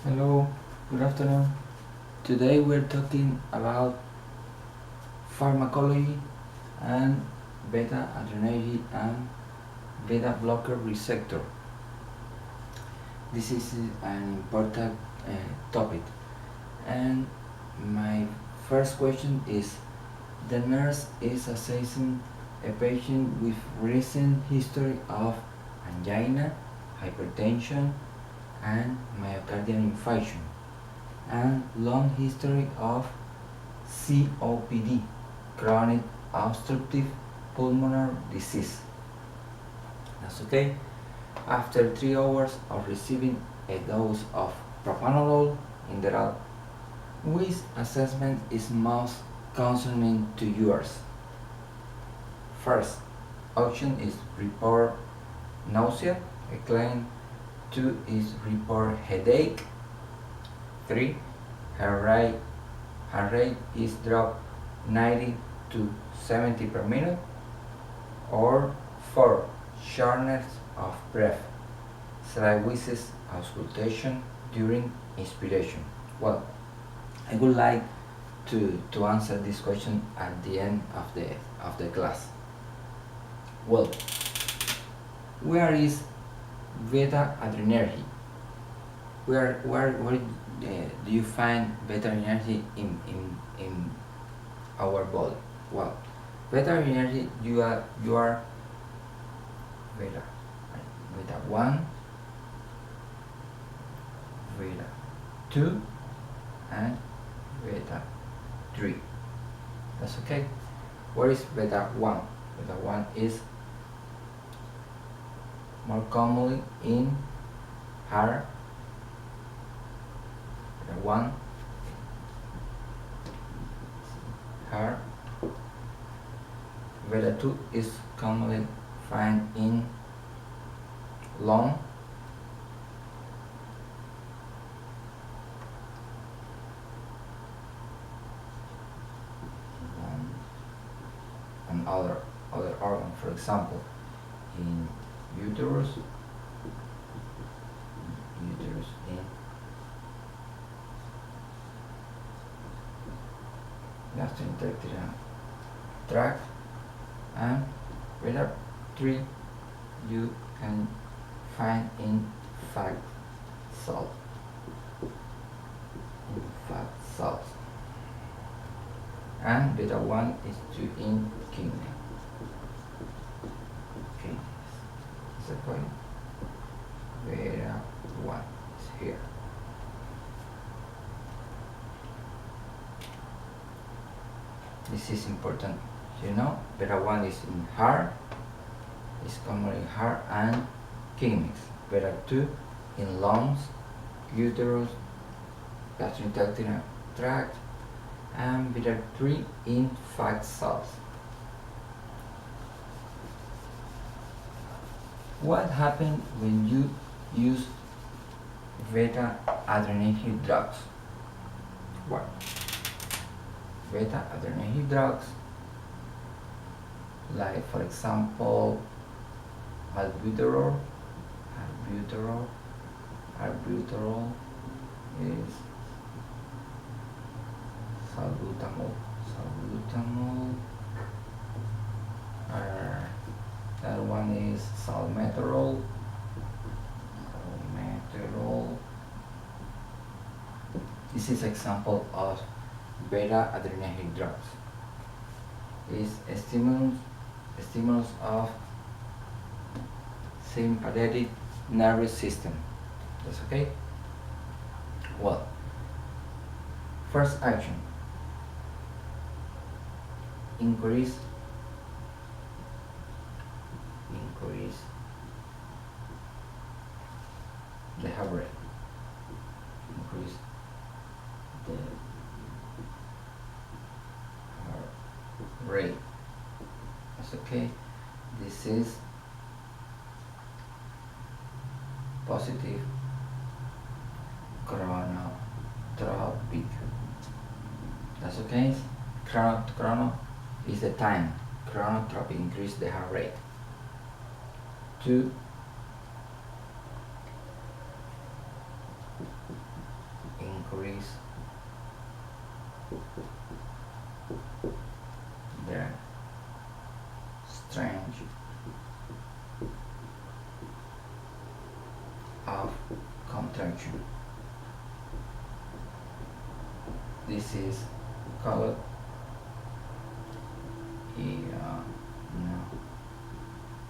Hello, good afternoon. Today we're talking about pharmacology and beta adrenergic and beta blocker receptor. This is an important topic, and my first question is: the nurse is assessing a patient with recent history of angina, hypertension, and myocardial infarction, and long history of COPD, chronic obstructive pulmonary disease. That's okay. After 3 hours of receiving a dose of propranolol in the route, which assessment is most concerning to yours? First option is report nausea. A client 2 is report headache. 3. Heart rate is dropped 90 to 70 per minute. Or 4. Shortness of breath, slight wheezes, auscultation during inspiration. Well, I would like to answer this question at the end of the class. Well, where is beta adrenergic? Where do you find beta adrenergic in our body? Well, beta adrenergic you are beta 1, beta 2, and beta 3. That's okay. What is beta 1? Beta 1 is more commonly in heart. Beta 1 heart. Beta 2 is commonly found in lung. And other organ, for example, in uterus, in gastrointestinal tract, and beta 3 you can find in fat cells. And beta 1 is 2 in kidney. Okay, is that point? Beta 1 is here. This is important. Beta 1 is in heart, is commonly in heart and kidneys. Beta 2 in lungs, uterus, gastrointestinal tract, and beta 3 in fat cells. What happens when you use beta adrenergic drugs? What? Beta adrenergic drugs, like for example albuterol is salbutamol. That one is salmeterol. This is example of beta adrenergic drugs. Is a stimulus of sympathetic nervous system. That's okay. Well, first action: increase the heart rate. Increase the heart rate. That's okay. This is positive chronotropic. That's okay. Chrono is the time. Chronotropic increase the heart rate. 2 contraction. This is called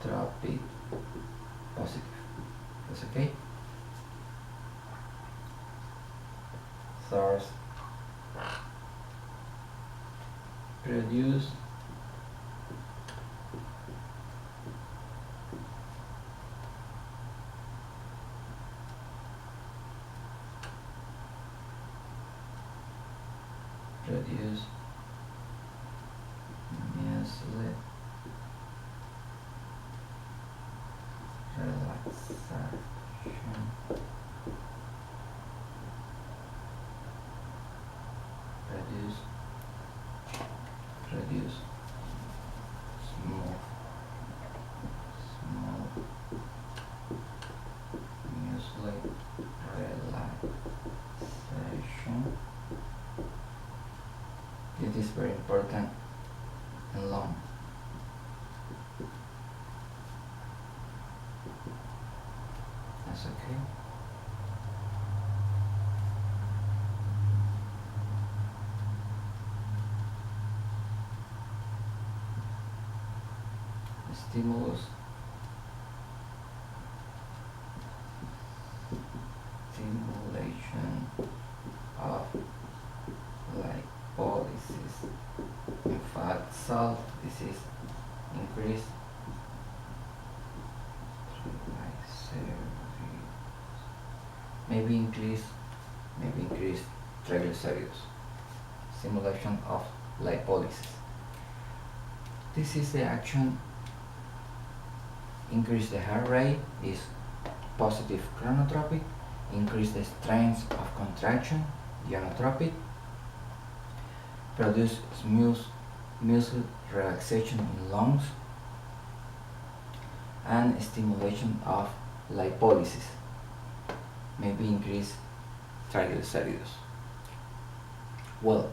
inotropic positive. That's okay. Thirst produce muscle relaxation, produce smooth muscle relaxation. It is very important and long. That's okay. Stimulation of lipolysis. In fact, salt, this is increased maybe increase triglycerides. Stimulation of lipolysis. This is the action. Increase the heart rate is positive chronotropic. Increase the strength of contraction, ionotropic. Produce smooth muscle relaxation in lungs, and stimulation of lipolysis. Maybe increase triglycerides. Well,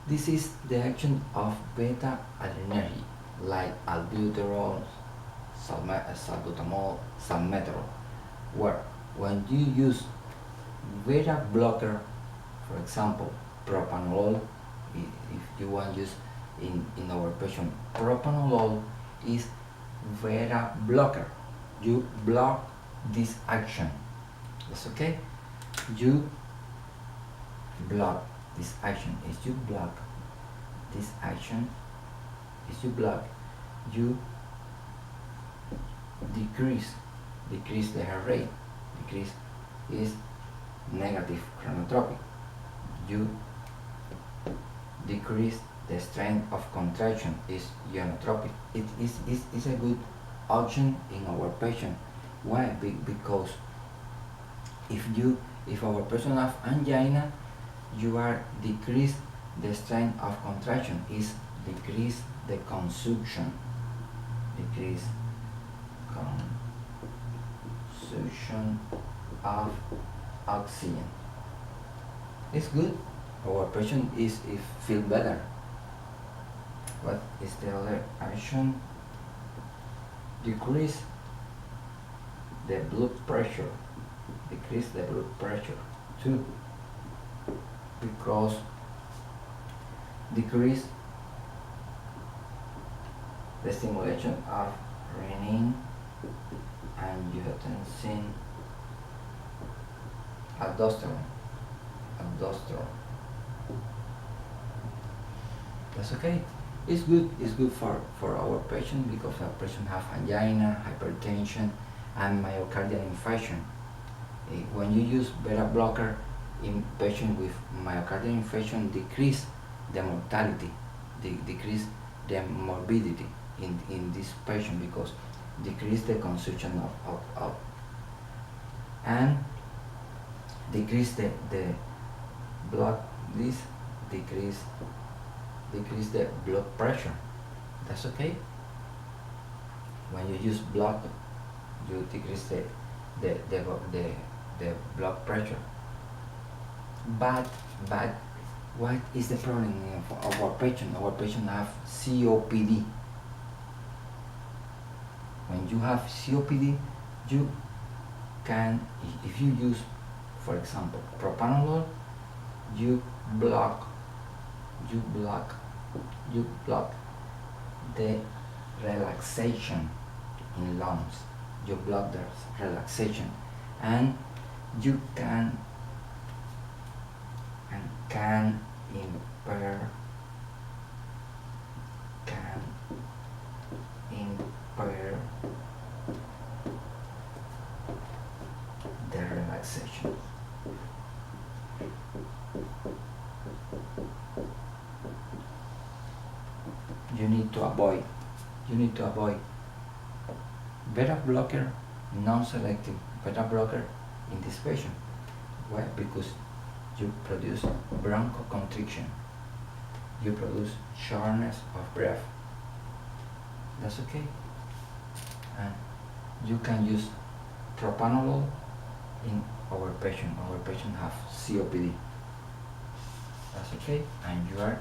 this is the action of beta adrenergic, like albuterol, salbutamol, salmeterol, where when you use beta blocker, for example, propanolol, if you want to use in our patient, propanolol is beta blocker. You block this action. That's okay. You block this action. If you block this action, you decrease the heart rate. Decrease is negative chronotropic. You decrease the strength of contraction is ionotropic. It is a good option in our patient. Why? Because if our patient have angina, you are decrease the strength of contraction, is decrease the consumption. Decrease consumption of oxygen. It's good. Our patient is feel better. What is the other action? Decrease the blood pressure. Decrease the blood pressure too, because decrease the stimulation of renin, angiotensin, aldosterone. That's okay. It's good for our patient, because our patient have angina, hypertension, and myocardial infarction. When you use beta blocker in patient with myocardial infarction, decrease the mortality, decrease the morbidity in this patient, because decrease the consumption of and decrease the blood, this decrease the blood pressure. That's okay. When you use blood, you decrease the blood pressure. But what is the problem of our patient? Our patient have COPD. When you have COPD, you can, if you use, for example, propanolol, you block the relaxation in lungs. You block the relaxation, and you can impair the relaxation. You need to avoid beta blocker, non-selective beta blocker in this patient. Why? Because you produce bronchoconstriction, you produce shortness of breath. That's okay. And you can use propanolol in our patient. Our patient have COPD. That's okay. And you are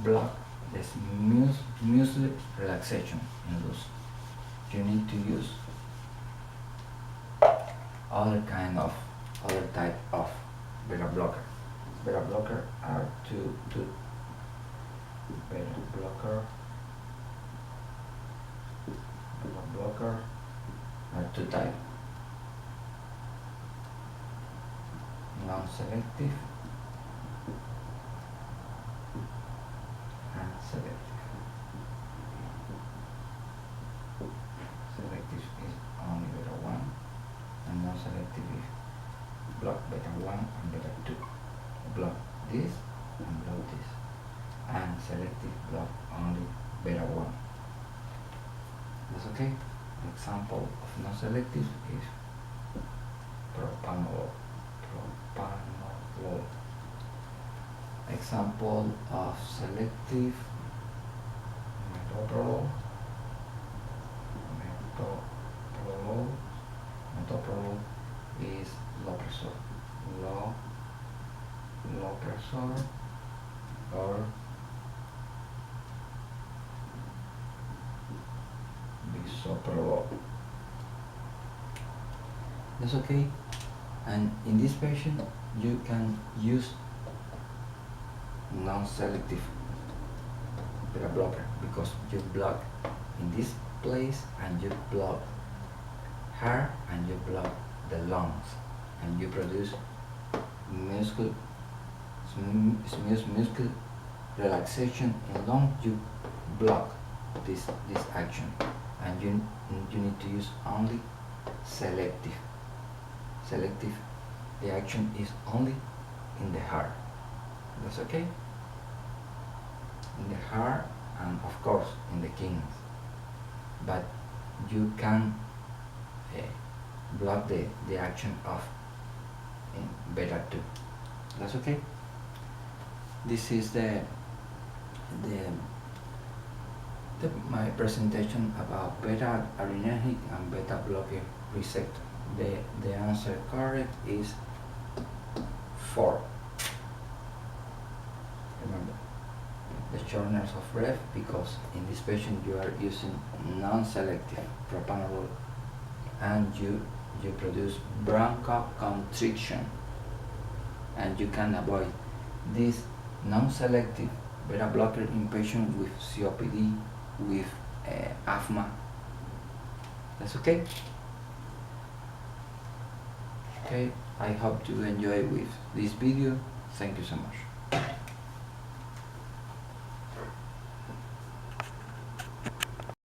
block this muscle relaxation in those. You need to use other type of beta blocker. Beta blocker are two beta blocker are two types: non-selective and selective. Selective is only beta 1, and non-selective is block beta 1 and beta 2. Block this and block this. And selective block only beta 1. That's okay. Example of non-selective is propanolol. Example of selective metoprolol. Metoprolol is low pressure or bisoprolol. That's okay. And in this patient, you can use non-selective beta blocker because you block in this place and you block heart and you block the lungs and you produce muscle relaxation in lung. You block this action, and you need to use only selective. The action is only in the heart. That's okay. In the heart and of course in the kidneys, but you can block the action of beta 2. That's okay. This is my presentation about beta adrenergic and beta blocker receptor. The answer correct is 4. Remember, the shortness of breath, because in this patient you are using non-selective propanolol and you produce bronchoconstriction, and you can avoid this non-selective beta blocker in patients with COPD, with asthma. That's okay. Okay, I hope you enjoy with this video. Thank you so much.